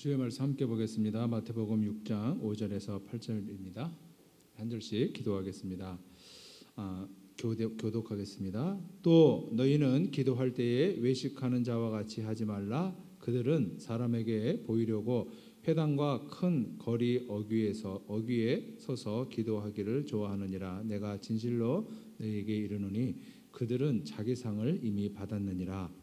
주의 말씀 함께 보겠습니다. 마태복음 6장 5절에서 8절입니다. 한 절씩 기도하겠습니다. 교독하겠습니다. 또 너희는 기도할 때에 외식하는 자와 같이 하지 말라. 그들은 사람에게 보이려고 회당과 큰 거리 어귀에 서서 기도하기를 좋아하느니라. 내가 진실로 너희에게 이르노니 그들은 자기 상을 이미 받았느니라.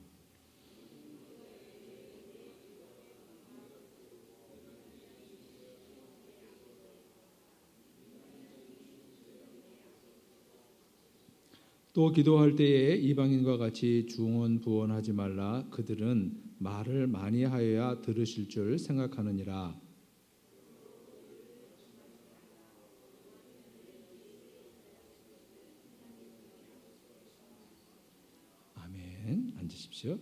또 기도할 때에 이방인과 같이 중언부언하지 말라. 그들은 말을 많이 하여야 들으실 줄 생각하느니라. 아멘. 앉으십시오.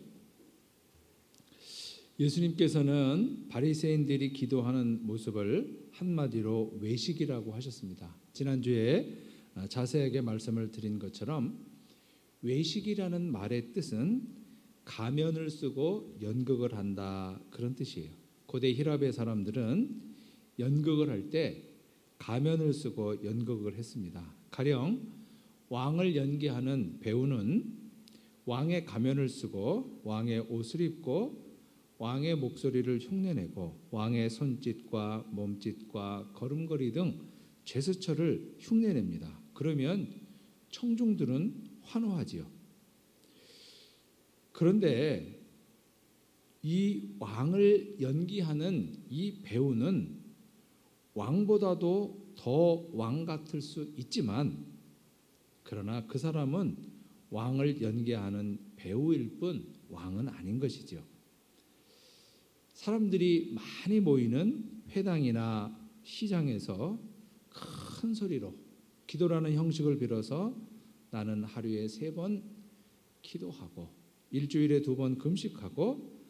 예수님께서는 바리새인들이 기도하는 모습을 한마디로 외식이라고 하셨습니다. 지난주에 자세하게 말씀을 드린 것처럼 외식이라는 말의 뜻은 가면을 쓰고 연극을 한다, 그런 뜻이에요. 고대 히랍의 사람들은 연극을 할 때 가면을 쓰고 연극을 했습니다. 가령 왕을 연기하는 배우는 왕의 가면을 쓰고 왕의 옷을 입고 왕의 목소리를 흉내내고 왕의 손짓과 몸짓과 걸음걸이 등 제스처를 흉내냅니다. 그러면 청중들은 환호하지요. 그런데 이 왕을 연기하는 이 배우는 왕보다도 더 왕 같을 수 있지만, 그러나 그 사람은 왕을 연기하는 배우일 뿐 왕은 아닌 것이죠. 사람들이 많이 모이는 회당이나 시장에서 큰 소리로 기도라는 형식을 빌어서 나는 하루에 3번 기도하고 일주일에 2번 금식하고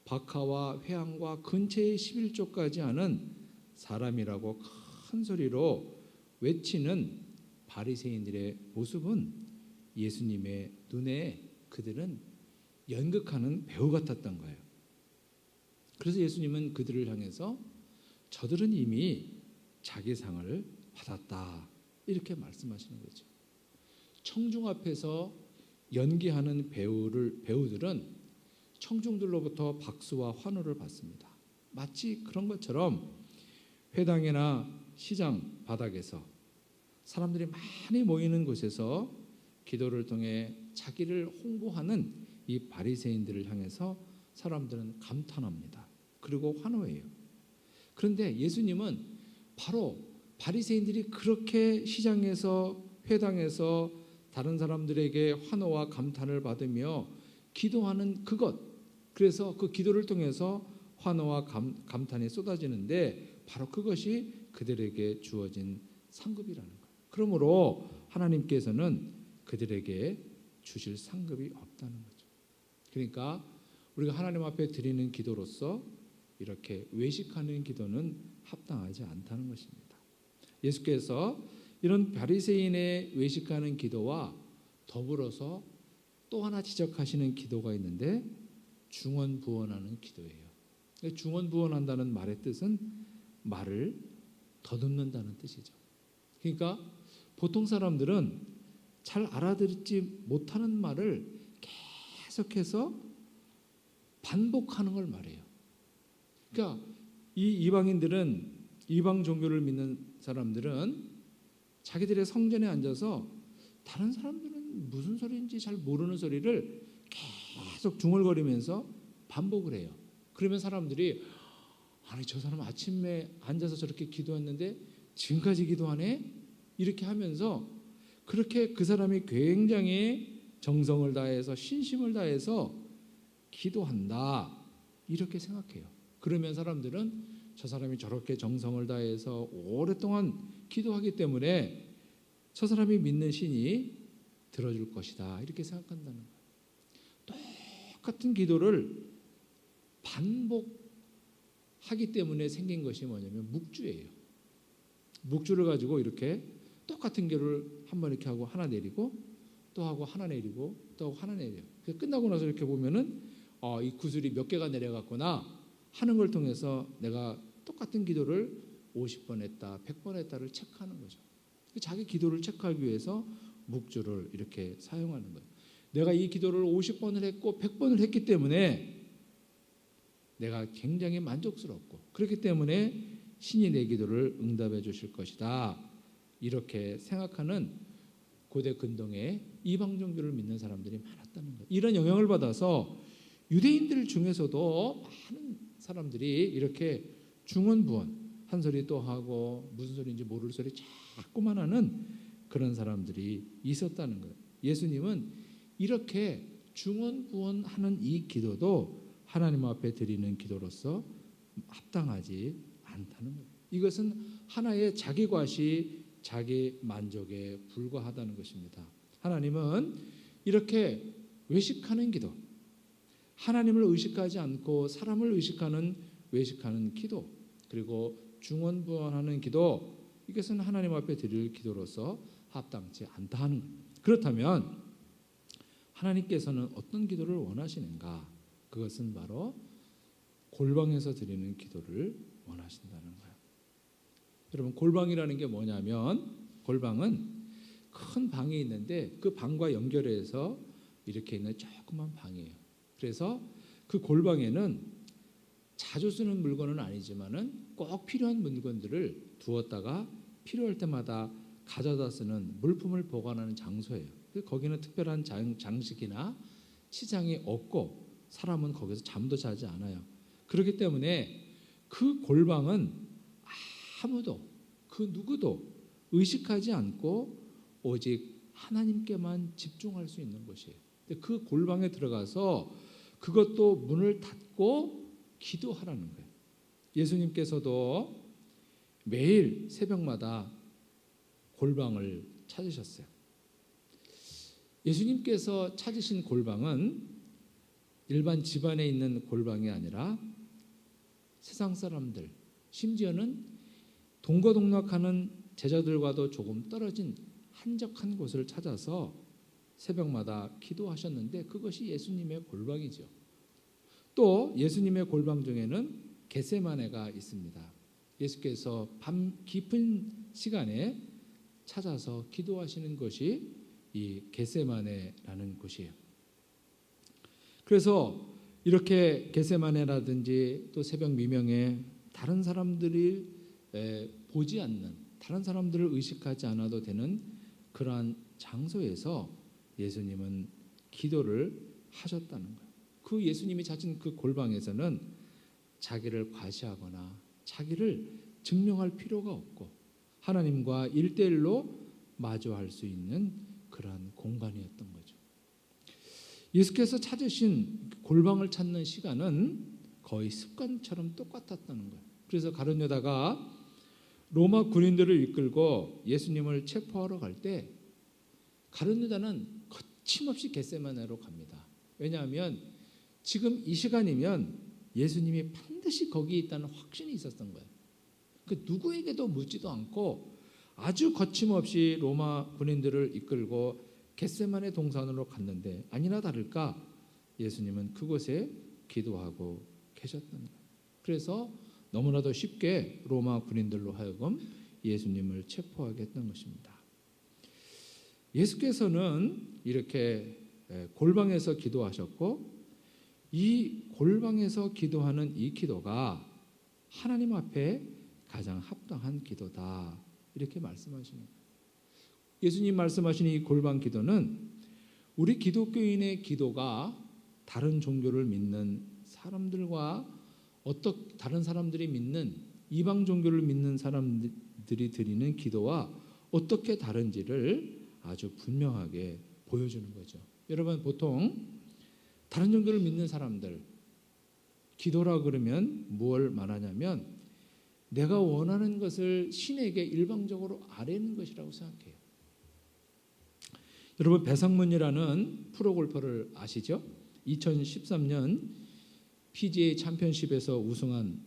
박하와 회향과 근처의 11조까지 하는 사람이라고 큰 소리로 외치는 바리새인들의 모습은 예수님의 눈에 그들은 연극하는 배우 같았던 거예요. 그래서 예수님은 그들을 향해서 저들은 이미 자기 상을 받았다, 이렇게 말씀하시는 거죠. 청중 앞에서 연기하는 배우들은 청중들로부터 박수와 환호를 받습니다. 마치 그런 것처럼 회당이나 시장 바닥에서 사람들이 많이 모이는 곳에서 기도를 통해 자기를 홍보하는 이 바리새인들을 향해서 사람들은 감탄합니다. 그리고 환호해요. 그런데 예수님은 바로 바리새인들이 그렇게 시장에서 회당에서 다른 사람들에게 환호와 감탄을 받으며 기도하는 그것, 그래서 그 기도를 통해서 환호와 감탄이 쏟아지는데 바로 그것이 그들에게 주어진 상급이라는 거예요. 그러므로 하나님께서는 그들에게 주실 상급이 없다는 거죠. 그러니까 우리가 하나님 앞에 드리는 기도로서 이렇게 외식하는 기도는 합당하지 않다는 것입니다. 예수께서 이런 바리새인의 외식하는 기도와 더불어서 또 하나 지적하시는 기도가 있는데 중언부언하는 기도예요. 중언부언한다는 말의 뜻은 말을 더듬는다는 뜻이죠. 그러니까 보통 사람들은 잘 알아듣지 못하는 말을 계속해서 반복하는 걸 말해요. 그러니까 이 이방 종교를 믿는 사람들은 자기들의 성전에 앉아서 다른 사람들은 무슨 소리인지 잘 모르는 소리를 계속 중얼거리면서 반복을 해요. 그러면 사람들이 아니 저 사람 아침에 앉아서 저렇게 기도했는데 지금까지 기도하네? 이렇게 하면서 그렇게 그 사람이 굉장히 정성을 다해서 신심을 다해서 기도한다, 이렇게 생각해요. 그러면 사람들은 저 사람이 저렇게 정성을 다해서 오랫동안 기도하기 때문에 저 사람이 믿는 신이 들어줄 것이다, 이렇게 생각한다는 거예요. 똑같은 기도를 반복하기 때문에 생긴 것이 뭐냐면 묵주예요. 묵주를 가지고 이렇게 똑같은 기도를 한번 이렇게 하고 하나 내리고 또 하고 하나 내리고 또 하고 하나 내려요. 끝나고 나서 이렇게 보면은 이 구슬이 몇 개가 내려갔구나, 하는 걸 통해서 내가 똑같은 기도를 50번 했다, 100번 했다를 체크하는 거죠. 자기 기도를 체크하기 위해서 묵주를 이렇게 사용하는 거예요. 내가 이 기도를 50번을 했고 100번을 했기 때문에 내가 굉장히 만족스럽고, 그렇기 때문에 신이 내 기도를 응답해 주실 것이다, 이렇게 생각하는 고대 근동에 이방 종교를 믿는 사람들이 많았다는 거예요. 이런 영향을 받아서 유대인들 중에서도 많은 사람들이 이렇게 중언부언, 한 소리 또 하고 무슨 소리인지 모를 소리 자꾸만 하는 그런 사람들이 있었다는 거예요. 예수님은 이렇게 중언부언하는 이 기도도 하나님 앞에 드리는 기도로서 합당하지 않다는 거예요. 이것은 하나의 자기 과시, 자기 만족에 불과하다는 것입니다. 하나님은 이렇게 외식하는 기도, 하나님을 의식하지 않고 사람을 의식하는 외식하는 기도, 그리고 중언부언하는 기도, 이것은 하나님 앞에 드릴 기도로서 합당치 않다 하는 거예요. 그렇다면 하나님께서는 어떤 기도를 원하시는가? 그것은 바로 골방에서 드리는 기도를 원하신다는 거예요. 여러분, 골방이라는 게 뭐냐면, 골방은 큰 방이 있는데 그 방과 연결해서 이렇게 있는 조그만 방이에요. 그래서 그 골방에는 자주 쓰는 물건은 아니지만은 꼭 필요한 물건들을 두었다가 필요할 때마다 가져다 쓰는 물품을 보관하는 장소예요. 거기는 특별한 장식이나 치장이 없고 사람은 거기서 잠도 자지 않아요. 그렇기 때문에 그 골방은 아무도, 그 누구도 의식하지 않고 오직 하나님께만 집중할 수 있는 곳이에요. 그 골방에 들어가서 그것도 문을 닫고 기도하라는 거예요. 예수님께서도 매일 새벽마다 골방을 찾으셨어요. 예수님께서 찾으신 골방은 일반 집안에 있는 골방이 아니라 세상 사람들, 심지어는 동거동락하는 제자들과도 조금 떨어진 한적한 곳을 찾아서 새벽마다 기도하셨는데, 그것이 예수님의 골방이죠. 또 예수님의 골방 중에는 겟세마네가 있습니다. 예수께서 밤 깊은 시간에 찾아서 기도하시는 것이 이 겟세마네라는 곳이에요. 그래서 이렇게 겟세마네라든지 또 새벽 미명에 다른 사람들이 보지 않는, 다른 사람들을 의식하지 않아도 되는 그러한 장소에서 예수님은 기도를 하셨다는 거예요. 그 예수님이 찾은 그 골방에서는 자기를 과시하거나 자기를 증명할 필요가 없고 하나님과 일대일로 마주할 수 있는 그러한 공간이었던 거죠. 예수께서 찾으신 골방을 찾는 시간은 거의 습관처럼 똑같았다는 거예요. 그래서 가룟 유다가 로마 군인들을 이끌고 예수님을 체포하러 갈 때 가룟 유다는 거침없이 겟세마네로 갑니다. 왜냐하면 지금 이 시간이면 예수님이 반드시 거기에 있다는 확신이 있었던 거예요. 그 누구에게도 묻지도 않고 아주 거침없이 로마 군인들을 이끌고 겟세마네 동산으로 갔는데, 아니나 다를까 예수님은 그곳에 기도하고 계셨던 거예요. 그래서 너무나도 쉽게 로마 군인들로 하여금 예수님을 체포하게 했던 것입니다. 예수께서는 이렇게 골방에서 기도하셨고, 이 골방에서 기도하는 이 기도가 하나님 앞에 가장 합당한 기도다, 이렇게 말씀하시는 거예요. 예수님 말씀하신 이 골방 기도는 우리 기독교인의 기도가 다른 종교를 믿는 사람들과 다른 사람들이 믿는 이방 종교를 믿는 사람들이 드리는 기도와 어떻게 다른지를 아주 분명하게 보여주는 거죠. 여러분, 보통 다른 종교를 믿는 사람들 기도라 그러면 뭘 말하냐면 내가 원하는 것을 신에게 일방적으로 아뢰는 것이라고 생각해요. 여러분, 배상문이라는 프로골퍼를 아시죠? 2013년 PGA 챔피언십에서 우승한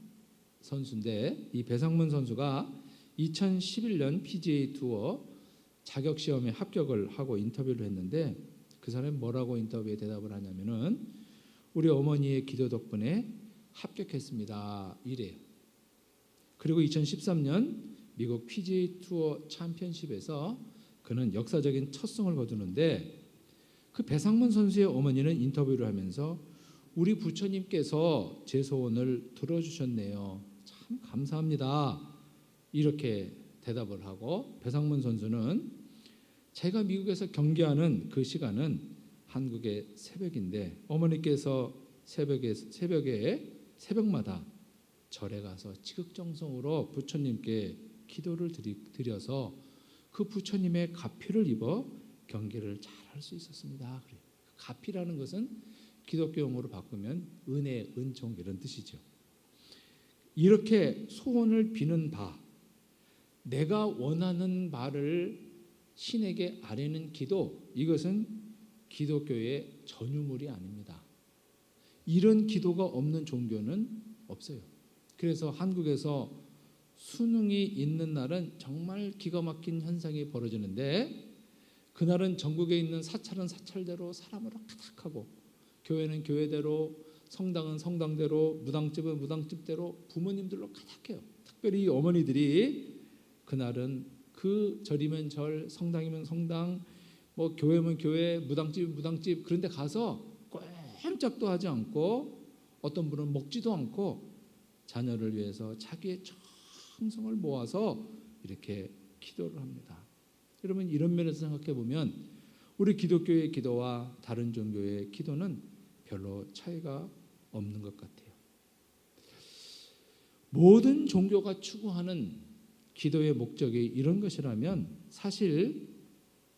선수인데, 이 배상문 선수가 2011년 PGA 투어 자격시험에 합격을 하고 인터뷰를 했는데, 그 사람이 뭐라고 인터뷰에 대답을 하냐면은 우리 어머니의 기도 덕분에 합격했습니다. 이래요. 그리고 2013년 미국 PGA 투어 챔피언십에서 그는 역사적인 첫 승을 거두는데 그 배상문 선수의 어머니는 인터뷰를 하면서 우리 부처님께서 제 소원을 들어주셨네요. 참 감사합니다. 이렇게 대답을 하고 배상문 선수는 제가 미국에서 경기하는 그 시간은 한국의 새벽인데 어머니께서 새벽마다 절에 가서 지극정성으로 부처님께 기도를 드려서 그 부처님의 가피를 입어 경기를 잘 할 수 있었습니다. 그래요. 가피라는 것은 기독교 용어로 바꾸면 은혜, 은총 이런 뜻이죠. 이렇게 소원을 비는 바, 내가 원하는 바를 신에게 아뢰는 기도, 이것은 기독교의 전유물이 아닙니다. 이런 기도가 없는 종교는 없어요. 그래서 한국에서 수능이 있는 날은 정말 기가 막힌 현상이 벌어지는데 그날은 전국에 있는 사찰은 사찰대로 사람으로 가득하고 교회는 교회대로 성당은 성당대로 무당집은 무당집대로 부모님들로 가득해요. 특별히 어머니들이 그날은 그 절이면 절, 성당이면 성당, 뭐 교회면 교회, 무당집이면 무당집 그런 데 가서 꼼짝도 하지 않고 어떤 분은 먹지도 않고 자녀를 위해서 자기의 정성을 모아서 이렇게 기도를 합니다. 여러분 이런 면에서 생각해 보면 우리 기독교의 기도와 다른 종교의 기도는 별로 차이가 없는 것 같아요. 모든 종교가 추구하는 기도의 목적이 이런 것이라면 사실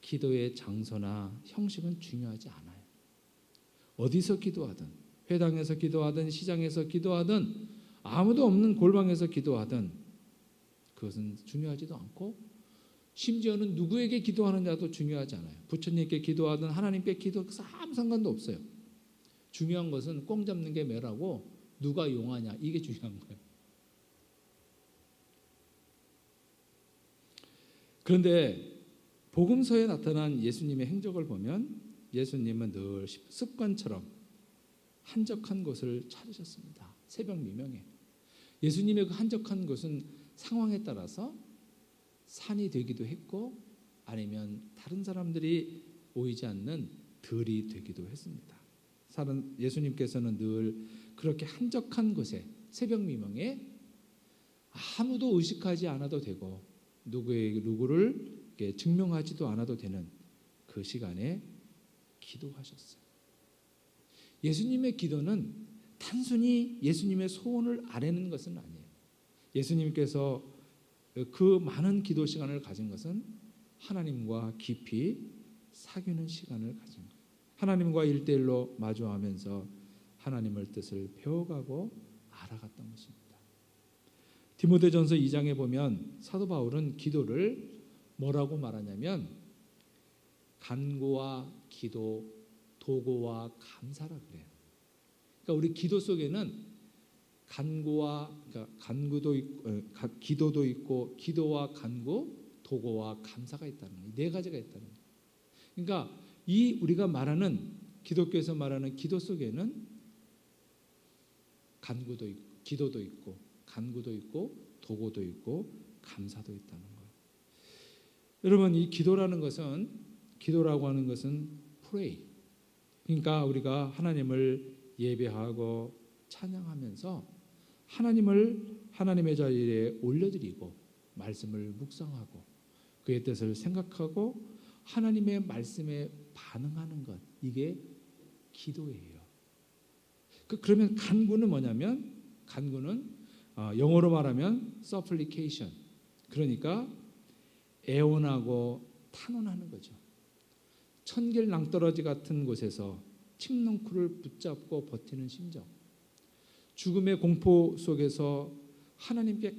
기도의 장소나 형식은 중요하지 않아요. 어디서 기도하든 회당에서 기도하든 시장에서 기도하든 아무도 없는 골방에서 기도하든 그것은 중요하지도 않고 심지어는 누구에게 기도하느냐도 중요하지 않아요. 부처님께 기도하든 하나님께 기도 아무 상관도 없어요. 중요한 것은 꽁 잡는 게 매라고 누가 용하냐 이게 중요한 거예요. 그런데 복음서에 나타난 예수님의 행적을 보면 예수님은 늘 습관처럼 한적한 곳을 찾으셨습니다. 새벽 미명에. 예수님의 그 한적한 곳은 상황에 따라서 산이 되기도 했고 아니면 다른 사람들이 보이지 않는 들이 되기도 했습니다. 예수님께서는 늘 그렇게 한적한 곳에 새벽 미명에 아무도 의식하지 않아도 되고 누구를 증명하지도 않아도 되는 그 시간에 기도하셨어요. 예수님의 기도는 단순히 예수님의 소원을 아뢰는 것은 아니에요. 예수님께서 그 많은 기도 시간을 가진 것은 하나님과 깊이 사귀는 시간을 가진 거예요. 하나님과 일대일로 마주하면서 하나님의 뜻을 배워가고 알아갔던 것입니다. 디모데전서 2장에 보면 사도 바울은 기도를 뭐라고 말하냐면 간구와 기도, 도고와 감사라 그래요. 그러니까 우리 기도 속에는 간구도 있고, 기도도 있고 기도와 간구, 도고와 감사가 있다는 거예요. 네 가지가 있다는 거예요. 그러니까 이 우리가 말하는 기독교에서 말하는 기도 속에는 간구도 있고 기도도 있고 간구도 있고 도고도 있고 감사도 있다는 거예요. 여러분 이 기도라고 하는 것은 pray. 그러니까 우리가 하나님을 예배하고 찬양하면서 하나님의 자리에 올려드리고 말씀을 묵상하고 그의 뜻을 생각하고 하나님의 말씀에 반응하는 것 이게 기도예요. 그러면 간구는 뭐냐면 간구는 영어로 말하면 supplication 그러니까 애원하고 탄원하는 거죠. 천길 낭떠러지 같은 곳에서 침농쿨을 붙잡고 버티는 심정 죽음의 공포 속에서 하나님께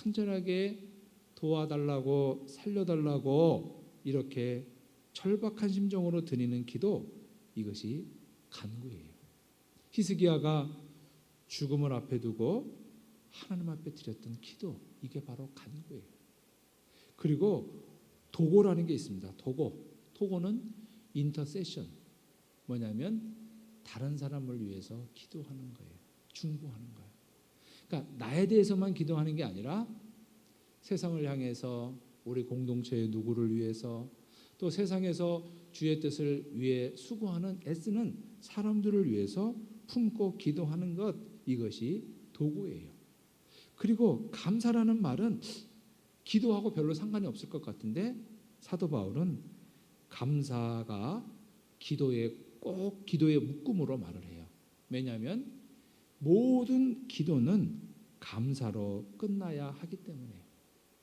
간절하게 도와달라고 살려달라고 이렇게 절박한 심정으로 드리는 기도 이것이 간구예요. 히스기야가 죽음을 앞에 두고 하나님 앞에 드렸던 기도 이게 바로 간구예요. 그리고 도고라는 게 있습니다. 도고는 인터세션 뭐냐면 다른 사람을 위해서 기도하는 거예요. 중보하는 거예요. 그러니까 나에 대해서만 기도하는 게 아니라 세상을 향해서 우리 공동체의 누구를 위해서 또 세상에서 주의 뜻을 위해 수고하는 애쓰는 사람들을 위해서 품고 기도하는 것, 이것이 도구예요. 그리고 감사라는 말은 기도하고 별로 상관이 없을 것 같은데 사도 바울은 감사가 꼭 기도의 묶음으로 말을 해요. 왜냐하면 모든 기도는 감사로 끝나야 하기 때문에.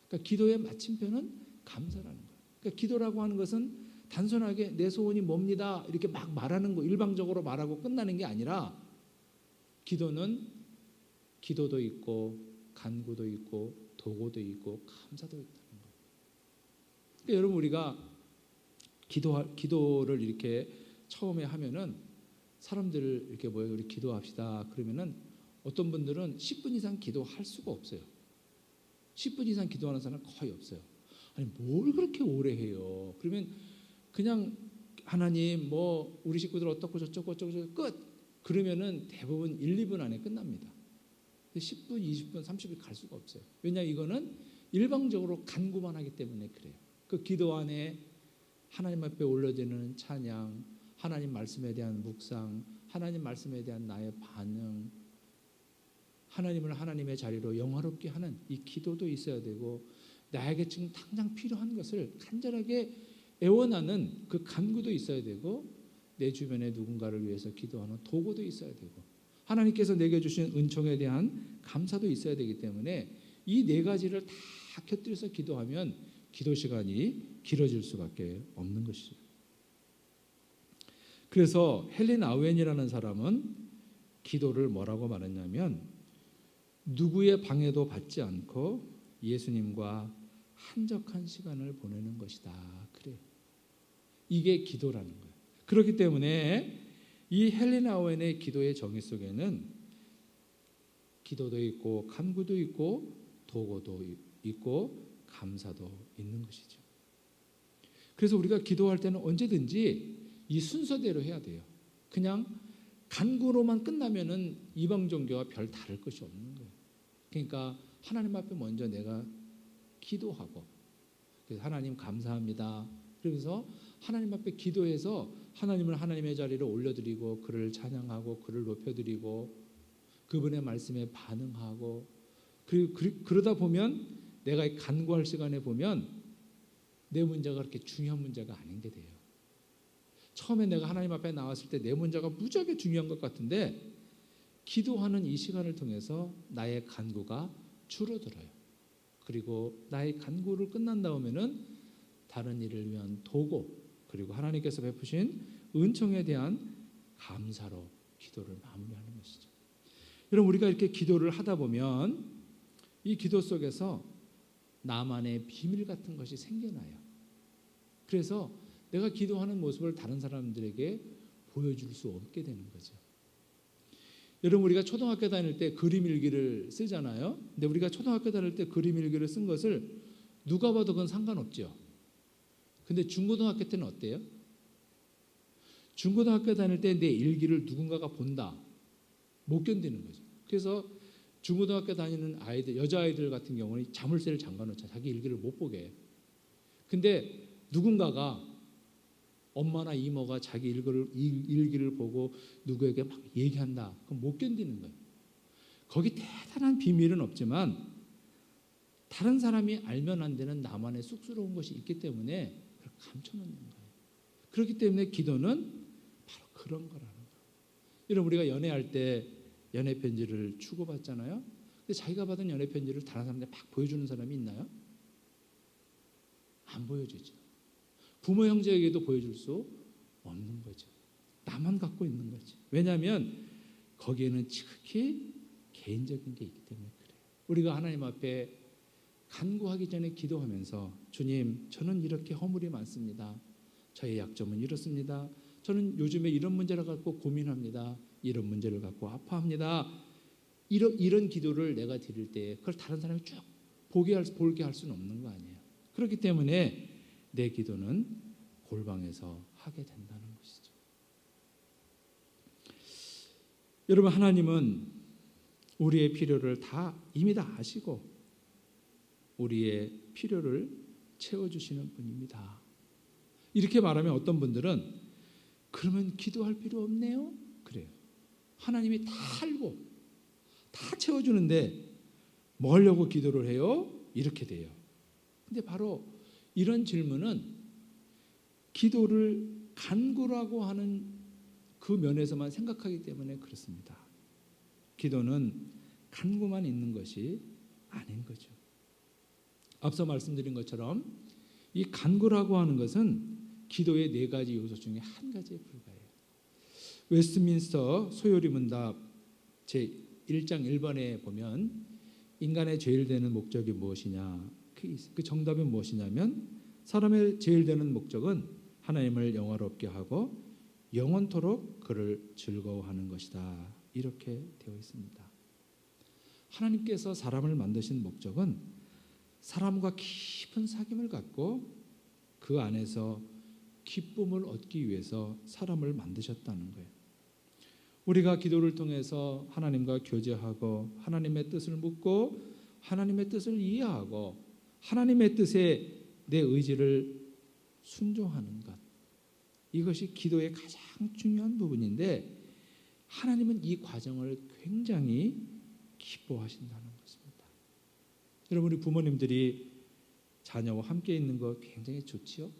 그러니까 기도의 마침표는 감사라는 거예요. 그러니까 기도라고 하는 것은 단순하게 내 소원이 뭡니다 이렇게 막 말하는 거, 일방적으로 말하고 끝나는 게 아니라 기도는 기도도 있고 간구도 있고 도구도 있고 감사도 있다는 거예요. 그러니까 여러분, 우리가 기도를 이렇게 처음에 하면은 사람들을 이렇게 모여 우리 기도합시다 그러면은 어떤 분들은 10분 이상 기도할 수가 없어요. 10분 이상 기도하는 사람은 거의 없어요. 아니 뭘 그렇게 오래 해요? 그러면 그냥 하나님 뭐 우리 식구들 어떻고 저쩌고 끝. 그러면은 대부분 1, 2분 안에 끝납니다. 10분, 20분, 30분 갈 수가 없어요. 왜냐하면 이거는 일방적으로 간구만 하기 때문에 그래요. 그 기도 안에 하나님 앞에 올려드리는 찬양, 하나님 말씀에 대한 묵상, 하나님 말씀에 대한 나의 반응, 하나님을 하나님의 자리로 영화롭게 하는 이 기도도 있어야 되고, 나에게 지금 당장 필요한 것을 간절하게 애원하는 그 간구도 있어야 되고, 내 주변에 누군가를 위해서 기도하는 도구도 있어야 되고, 하나님께서 내게 주신 은총에 대한 감사도 있어야 되기 때문에 이 네 가지를 다 곁들여서 기도하면 기도 시간이 길어질 수밖에 없는 것이죠. 그래서 헬린 아우엔이라는 사람은 기도를 뭐라고 말했냐면 누구의 방해도 받지 않고 예수님과 한적한 시간을 보내는 것이다. 그래요. 이게 기도라는 거예요. 그렇기 때문에 이 헬린 아우엔의 기도의 정의 속에는 기도도 있고 간구도 있고 도구도 있고 감사도 있는 것이죠. 그래서 우리가 기도할 때는 언제든지 이 순서대로 해야 돼요. 그냥 간구로만 끝나면은 이방 종교와 별 다를 것이 없는 거예요. 그러니까 하나님 앞에 먼저 내가 기도하고, 그래서 하나님 감사합니다. 그러면서 하나님 앞에 기도해서 하나님을 하나님의 자리로 올려드리고 그를 찬양하고 그를 높여드리고 그분의 말씀에 반응하고, 그러다 보면 내가 간구할 시간에 보면 내 문제가 그렇게 중요한 문제가 아닌 게 돼요. 처음에 내가 하나님 앞에 나왔을 때 내 문제가 무지하게 중요한 것 같은데 기도하는 이 시간을 통해서 나의 간구가 줄어들어요. 그리고 나의 간구를 끝난 다음에는 다른 일을 위한 도구, 그리고 하나님께서 베푸신 은총에 대한 감사로 기도를 마무리하는 것이죠. 여러분, 우리가 이렇게 기도를 하다 보면 이 기도 속에서 나만의 비밀 같은 것이 생겨나요. 그래서 내가 기도하는 모습을 다른 사람들에게 보여줄 수 없게 되는 거죠. 여러분, 우리가 초등학교 다닐 때 그림 일기를 쓰잖아요. 근데 우리가 초등학교 다닐 때 그림 일기를 쓴 것을 누가 봐도 그건 상관없죠. 근데 중고등학교 때는 어때요? 중고등학교 다닐 때 내 일기를 누군가가 본다. 못 견디는 거죠. 그래서 중고등학교 다니는 아이들, 여자아이들 같은 경우는 자물쇠를 잠가놓자. 자기 일기를 못 보게 해요. 근데 누군가가 엄마나 이모가 자기 일기를 보고 누구에게 막 얘기한다. 그럼 못 견디는 거예요. 거기 대단한 비밀은 없지만 다른 사람이 알면 안 되는 나만의 쑥스러운 것이 있기 때문에 그걸 감춰놓는 거예요. 그렇기 때문에 기도는 바로 그런 거라는 거예요. 여러분, 우리가 연애할 때 연애 편지를 주고받잖아요. 근데 자기가 받은 연애 편지를 다른 사람한테 막 보여주는 사람이 있나요? 안 보여주죠. 부모 형제에게도 보여줄 수 없는 거죠. 나만 갖고 있는 거지. 왜냐하면 거기에는 지극히 개인적인 게 있기 때문에 그래요. 우리가 하나님 앞에 간구하기 전에 기도하면서 주님, 저는 이렇게 허물이 많습니다. 저의 약점은 이렇습니다. 저는 요즘에 이런 문제를 갖고 고민합니다. 이런 문제를 갖고 아파합니다. 이런 기도를 내가 드릴 때 그걸 다른 사람이 쭉 보게 할 수는 없는 거 아니에요. 그렇기 때문에 내 기도는 골방에서 하게 된다는 것이죠. 여러분, 하나님은 우리의 필요를 이미 다 아시고 우리의 필요를 채워주시는 분입니다. 이렇게 말하면 어떤 분들은 그러면 기도할 필요 없네요? 그래요. 하나님이 다 알고 다 채워주는데 뭐 하려고 기도를 해요? 이렇게 돼요. 근데 바로 이런 질문은 기도를 간구라고 하는 그 면에서만 생각하기 때문에 그렇습니다. 기도는 간구만 있는 것이 아닌 거죠. 앞서 말씀드린 것처럼 이 간구라고 하는 것은 기도의 4가지 요소 중에 한 가지에 불과해요. 웨스트민스터 소요리 문답 제1장 1번에 보면 인간의 제일 되는 목적이 무엇이냐? 그 정답은 무엇이냐면 사람의 제일 되는 목적은 하나님을 영화롭게 하고 영원토록 그를 즐거워하는 것이다. 이렇게 되어 있습니다. 하나님께서 사람을 만드신 목적은 사람과 깊은 사귐을 갖고 그 안에서 기쁨을 얻기 위해서 사람을 만드셨다는 거예요. 우리가 기도를 통해서 하나님과 교제하고 하나님의 뜻을 묻고 하나님의 뜻을 이해하고 하나님의 뜻에 내 의지를 순종하는 것, 이것이 기도의 가장 중요한 부분인데 하나님은 이 과정을 굉장히 기뻐하신다는 것입니다. 여러분, 우리 부모님들이 자녀와 함께 있는 거 굉장히 좋지요?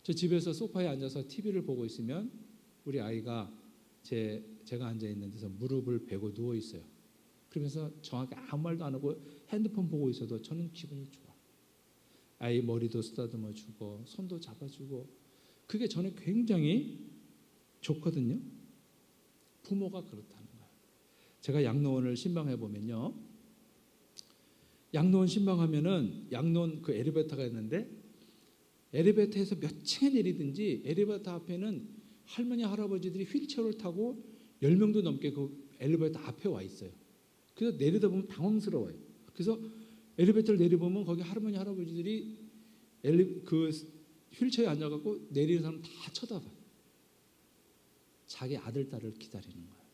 저 집에서 소파에 앉아서 TV를 보고 있으면 우리 아이가 제가 앉아 있는 데서 무릎을 베고 누워 있어요. 그러면서 정확히 아무 말도 안 하고 핸드폰 보고 있어도 저는 기분이 좋아. 아이 머리도 쓰다듬어 주고 손도 잡아주고 그게 저는 굉장히 좋거든요. 부모가 그렇다는 거예요. 제가 양로원을 신방해 보면요, 양로원 신방하면은 양로원 그 엘리베이터가 있는데 엘리베이터에서 몇 층에 내리든지 엘리베이터 앞에는 할머니 할아버지들이 휠체어를 타고 10명도 넘게 그 엘리베이터 앞에 와 있어요. 그래서 내리다 보면 당황스러워요. 그래서 엘리베이터를 내려보면 거기 할머니 할아버지들이 그 휠체어에 앉아갖고 내리는 사람 다 쳐다봐요. 자기 아들 딸을 기다리는 거예요.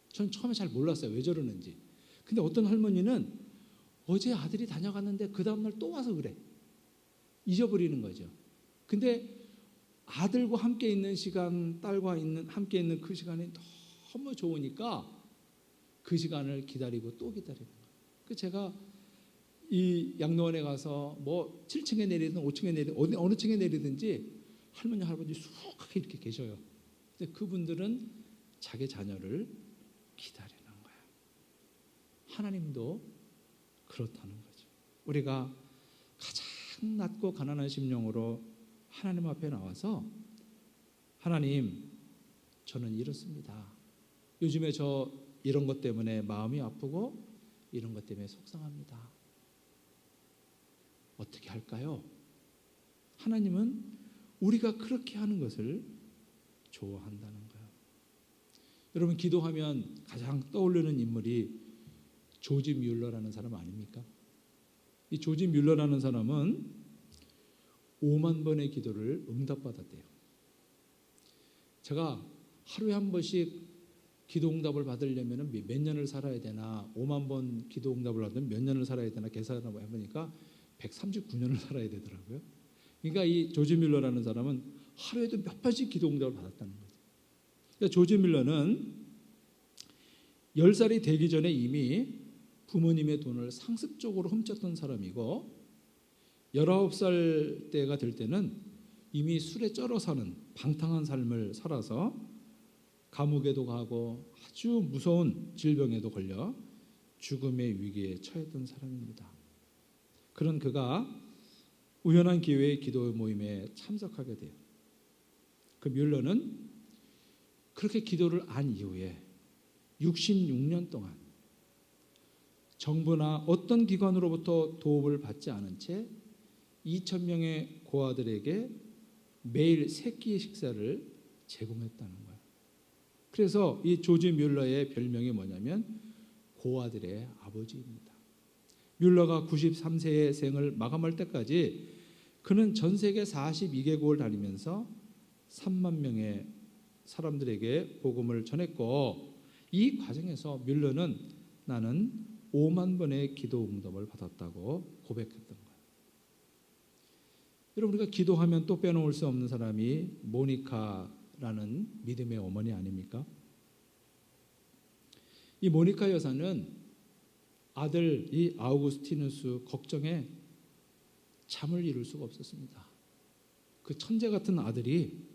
전 처음에 잘 몰랐어요. 왜 저러는지. 근데 어떤 할머니는 어제 아들이 다녀갔는데 그 다음날 또 와서 그래. 잊어버리는 거죠. 근데 아들과 함께 있는 시간, 딸과 함께 있는 그 시간이 너무 좋으니까 그 시간을 기다리고 또 기다리는 거예요. 그 제가 이 양로원에 가서 뭐 7층에 내리든 5층에 내리든 어느 층에 내리든지 할머니 할아버지 수북하게 이렇게 계셔요. 근데 그분들은 자기 자녀를 기다리는 거예요. 하나님도 그렇다는 거죠. 우리가 가장 낮고 가난한 심령으로 하나님 앞에 나와서 하나님, 저는 이렇습니다. 요즘에 저 이런 것 때문에 마음이 아프고 이런 것 때문에 속상합니다. 어떻게 할까요? 하나님은 우리가 그렇게 하는 것을 좋아한다는 거예요. 여러분, 기도하면 가장 떠오르는 인물이 조지 뮬러라는 사람 아닙니까? 이 조지 뮬러라는 사람은 5만 번의 기도를 응답받았대요. 제가 하루에 한 번씩 기도 응답을 받으려면 몇 년을 살아야 되나, 5만 번 기도 응답을 받으면 몇 년을 살아야 되나 계산을 해보니까 139년을 살아야 되더라고요. 그러니까 이 조지 뮬러라는 사람은 하루에도 몇 번씩 기도 응답을 받았다는 거죠. 그러니까 조지 뮬러는 10살이 되기 전에 이미 부모님의 돈을 상습적으로 훔쳤던 사람이고 19살 때가 될 때는 이미 술에 쩔어 사는 방탕한 삶을 살아서 감옥에도 가고 아주 무서운 질병에도 걸려 죽음의 위기에 처했던 사람입니다. 그런 그가 우연한 기회에 기도 모임에 참석하게 돼요. 그 뮬러는 그렇게 기도를 안 이후에 66년 동안 정부나 어떤 기관으로부터 도움을 받지 않은 채 2,000명의 고아들에게 매일 세끼의 식사를 제공했다는 거예요. 그래서 이 조지 뮬러의 별명이 뭐냐면 고아들의 아버지입니다. 뮬러가 93세의 생을 마감할 때까지 그는 전 세계 42개국을 다니면서 3만 명의 사람들에게 복음을 전했고 이 과정에서 뮬러는 나는 5만 번의 기도 응답을 받았다고 고백했던 거예요. 여러분, 우리가 기도하면 또 빼놓을 수 없는 사람이 모니카라는 믿음의 어머니 아닙니까? 이 모니카 여사는 아들 이 아우구스티누스 걱정에 잠을 이룰 수가 없었습니다. 그 천재 같은 아들이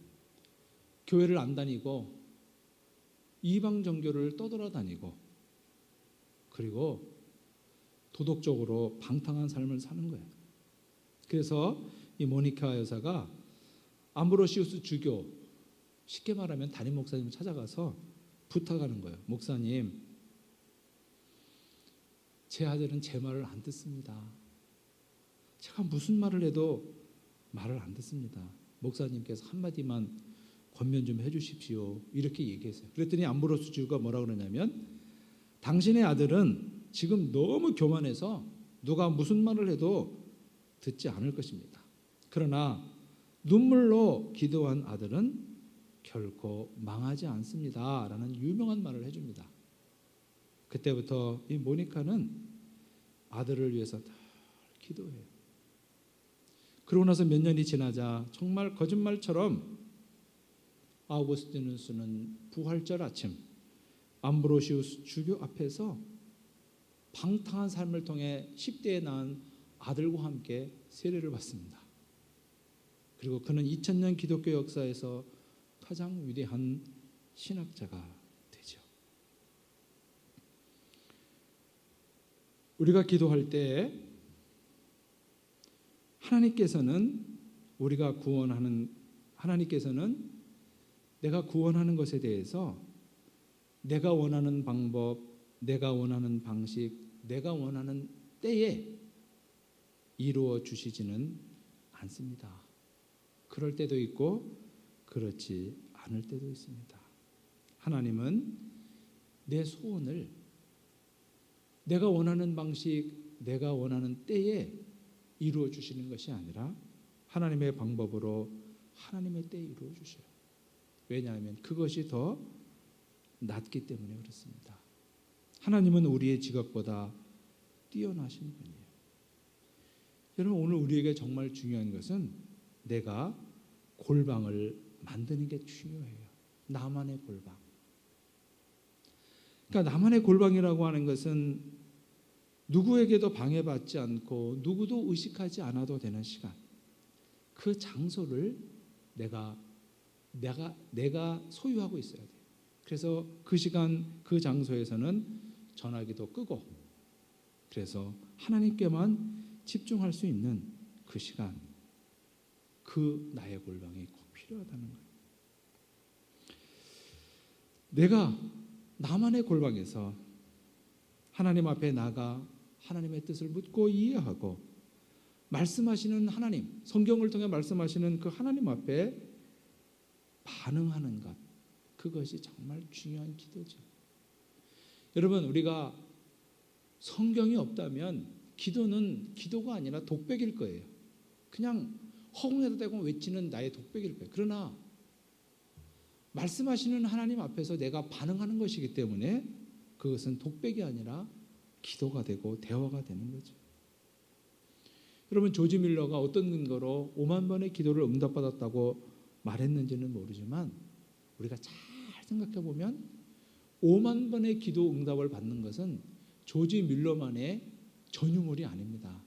교회를 안 다니고 이방 종교를 떠돌아다니고 그리고 도덕적으로 방탕한 삶을 사는 거예요. 그래서 이 모니카 여사가 암브로시우스 주교, 쉽게 말하면 담임 목사님을 찾아가서 부탁하는 거예요. 목사님, 제 아들은 제 말을 안 듣습니다. 제가 무슨 말을 해도 말을 안 듣습니다. 목사님께서 한마디만 권면 좀 해주십시오. 이렇게 얘기했어요. 그랬더니 암브로스 주교가 뭐라 그러냐면, 당신의 아들은 지금 너무 교만해서 누가 무슨 말을 해도 듣지 않을 것입니다. 그러나 눈물로 기도한 아들은 결코 망하지 않습니다. 라는 유명한 말을 해줍니다. 그때부터 이 모니카는 아들을 위해서 늘 기도해요. 그러고 나서 몇 년이 지나자 정말 거짓말처럼 아우구스티누스는 부활절 아침 암브로시우스 주교 앞에서 방탕한 삶을 통해 10대에 낳은 아들과 함께 세례를 받습니다. 그리고 그는 2000년 기독교 역사에서 가장 위대한 신학자가 되죠. 우리가 기도할 때 하나님께서는 내가 구원하는 것에 대해서 내가 원하는 방법, 내가 원하는 방식, 내가 원하는 때에 이루어 주시지는 않습니다. 그럴 때도 있고 그렇지 않을 때도 있습니다. 하나님은 내 소원을 내가 원하는 방식, 내가 원하는 때에 이루어 주시는 것이 아니라 하나님의 방법으로 하나님의 때에 이루어 주셔요. 왜냐하면 그것이 더 낫기 때문에 그렇습니다. 하나님은 우리의 지각보다 뛰어나신 분이에요. 여러분, 오늘 우리에게 정말 중요한 것은 내가 골방을 만드는 게 중요해요. 나만의 골방. 그러니까 나만의 골방이라고 하는 것은 누구에게도 방해받지 않고 누구도 의식하지 않아도 되는 시간. 그 장소를 내가 소유하고 있어야 돼요. 그래서 그 시간 그 장소에서는 전화기도 끄고, 그래서 하나님께만 집중할 수 있는 그 시간, 그 나의 골방이 꼭 필요하다는 거예요. 내가 나만의 골방에서 하나님 앞에 나가 하나님의 뜻을 묻고 이해하고 말씀하시는 하나님, 성경을 통해 말씀하시는 그 하나님 앞에 반응하는 것, 그것이 정말 중요한 기도죠. 여러분, 우리가 성경이 없다면 기도는 기도가 아니라 독백일 거예요. 그냥 허공에다 대고 외치는 나의 독백일 거예요. 그러나 말씀하시는 하나님 앞에서 내가 반응하는 것이기 때문에 그것은 독백이 아니라 기도가 되고 대화가 되는 거죠. 여러분, 조지 밀러가 어떤 근거로 5만 번의 기도를 응답받았다고 말했는지는 모르지만 우리가 잘 생각해 보면 5만 번의 기도 응답을 받는 것은 조지 밀러만의 전유물이 아닙니다.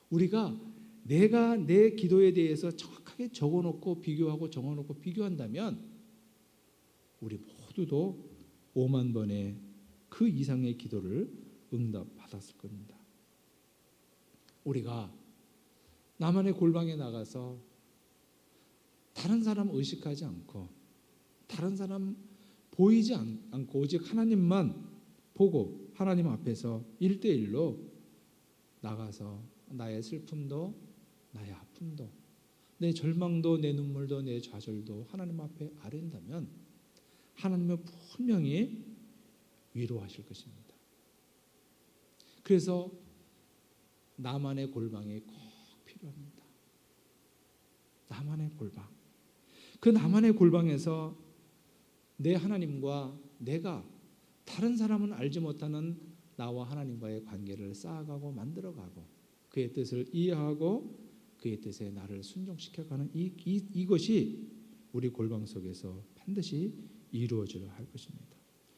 우리가 내가 내 기도에 대해서 정확하게 적어놓고 비교하고 적어놓고 비교한다면 우리 모두도 5만 번의 그 이상의 기도를 응답받았을 겁니다. 우리가 나만의 골방에 나가서 다른 사람 의식하지 않고 다른 사람 보이지 않고 오직 하나님만 보고 하나님 앞에서 1대1로 나가서 나의 슬픔도 나의 아픔도 내 절망도 내 눈물도 내 좌절도 하나님 앞에 아뢰는다면 하나님은 분명히 위로하실 것입니다. 그래서 나만의 골방이 꼭 필요합니다. 나만의 골방. 그 나만의 골방에서 내 하나님과 내가 다른 사람은 알지 못하는 나와 하나님과의 관계를 쌓아가고 만들어가고 그의 뜻을 이해하고 그의 뜻에 나를 순종시켜가는 이것이 우리 골방 속에서 반드시 이루어져야 할 것입니다.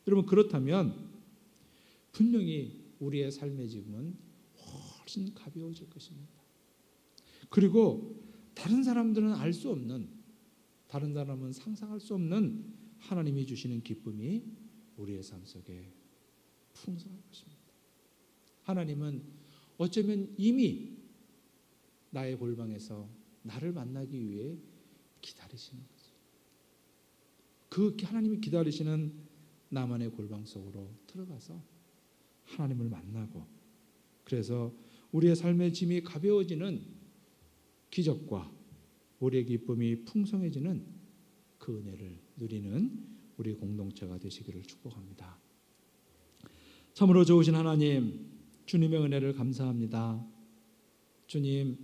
여러분, 그렇다면 분명히 우리의 삶의 지금은 훨씬 가벼워질 것입니다. 그리고 다른 사람들은 알 수 없는, 다른 사람은 상상할 수 없는 하나님이 주시는 기쁨이 우리의 삶 속에 풍성할 것입니다. 하나님은 어쩌면 이미 나의 골방에서 나를 만나기 위해 기다리시는 거죠. 그 하나님이 기다리시는 나만의 골방 속으로 들어가서 하나님을 만나고, 그래서 우리의 삶의 짐이 가벼워지는 기적과 우리의 기쁨이 풍성해지는 그 은혜를 누리는 우리 공동체가 되시기를 축복합니다. 참으로 좋으신 하나님, 주님의 은혜를 감사합니다. 주님,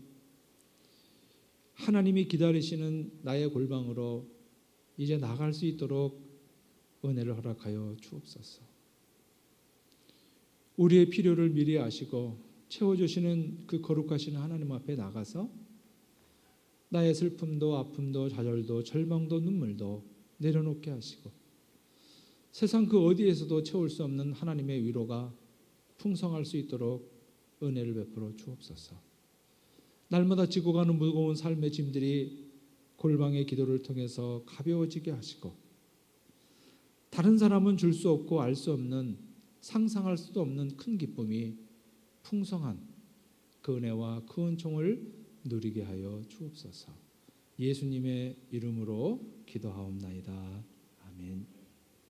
하나님이 기다리시는 나의 골방으로 이제 나갈 수 있도록 은혜를 허락하여 주옵소서. 우리의 필요를 미리 아시고 채워주시는 그 거룩하신 하나님 앞에 나가서 나의 슬픔도 아픔도 좌절도 절망도 눈물도 내려놓게 하시고 세상 그 어디에서도 채울 수 없는 하나님의 위로가 풍성할 수 있도록 은혜를 베풀어 주옵소서. 날마다 지고 가는 무거운 삶의 짐들이 골방의 기도를 통해서 가벼워지게 하시고 다른 사람은 줄 수 없고 알 수 없는, 상상할 수도 없는 큰 기쁨이 풍성한 그 은혜와 그 은총을 누리게 하여 주옵소서. 예수님의 이름으로 기도하옵나이다. 아멘.